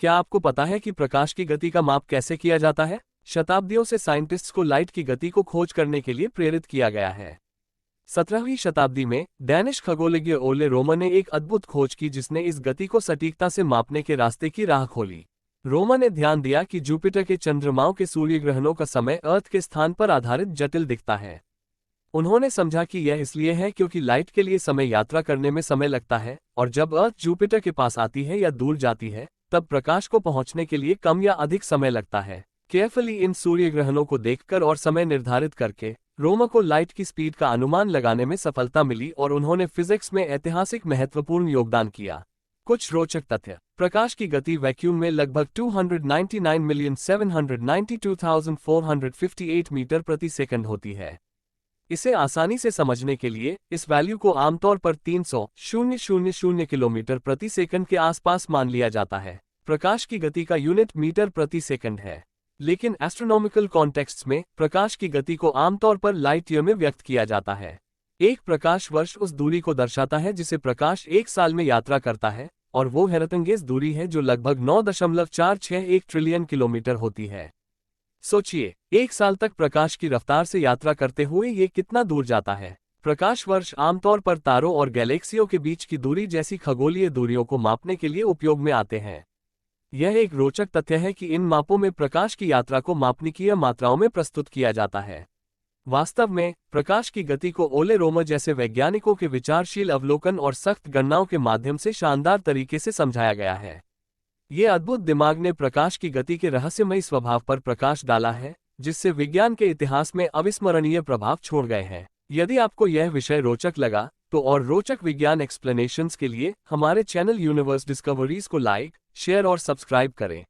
क्या आपको पता है कि प्रकाश की गति का माप कैसे किया जाता है? शताब्दियों से साइंटिस्ट्स को लाइट की गति को खोज करने के लिए प्रेरित किया गया है। 17वीं शताब्दी में डैनिश खगोलज्ञ ओले रोमन ने एक अद्भुत खोज की जिसने इस गति को सटीकता से मापने के रास्ते की राह खोली। रोमन ने ध्यान दिया कि जुपिटर के चंद्रमाओं के सूर्य ग्रहणों का समय अर्थ के स्थान पर आधारित जटिल दिखता है। उन्होंने समझा कि यह इसलिए है क्योंकि लाइट के लिए समय यात्रा करने में समय लगता है, और जब अर्थ जुपिटर के पास आती है या दूर जाती है, तब प्रकाश को पहुंचने के लिए कम या अधिक समय लगता है। केयरफुली इन सूर्य ग्रहणों को देखकर और समय निर्धारित करके रोमन को लाइट की स्पीड का अनुमान लगाने में सफलता मिली और उन्होंने फिजिक्स में ऐतिहासिक महत्वपूर्ण योगदान किया। कुछ रोचक तथ्य। प्रकाश की गति वैक्यूम में लगभग 299,792,458 मीटर प्रति सेकंड होती है। इसे आसानी से समझने के लिए इस वैल्यू को आमतौर पर 300,000 किलोमीटर प्रति सेकंड के आसपास मान लिया जाता है। प्रकाश की गति का यूनिट मीटर प्रति सेकंड है, लेकिन एस्ट्रोनॉमिकल कॉन्टेक्स्ट्स में प्रकाश की गति को आमतौर पर लाइट ईयर में व्यक्त किया जाता है। एक प्रकाश वर्ष उस दूरी को दर्शाता है जिसे प्रकाश एक साल में यात्रा करता है, और वो हैरतअंगेज दूरी है जो लगभग 9.461 ट्रिलियन किलोमीटर होती है। सोचिए, एक साल तक प्रकाश की रफ्तार से यात्रा करते हुए ये कितना दूर जाता है। प्रकाश वर्ष आमतौर पर तारों और गैलेक्सियों के बीच की दूरी जैसी खगोलीय दूरियों को मापने के लिए उपयोग में आते हैं। यह एक रोचक तथ्य है कि इन मापों में प्रकाश की यात्रा को मापनीय मात्राओं में प्रस्तुत किया जाता है। वास्तव में प्रकाश की गति को ओले रोमन जैसे वैज्ञानिकों के विचारशील अवलोकन और सख्त गणनाओं के माध्यम से शानदार तरीके से समझाया गया है। ये अद्भुत दिमाग ने प्रकाश की गति के रहस्यमयी स्वभाव पर प्रकाश डाला है, जिससे विज्ञान के इतिहास में अविस्मरणीय प्रभाव छोड़ गए हैं। यदि आपको यह विषय रोचक लगा, तो और रोचक विज्ञान एक्सप्लेनेशंस के लिए हमारे चैनल यूनिवर्स डिस्कवरीज को लाइक, शेयर और सब्सक्राइब करें।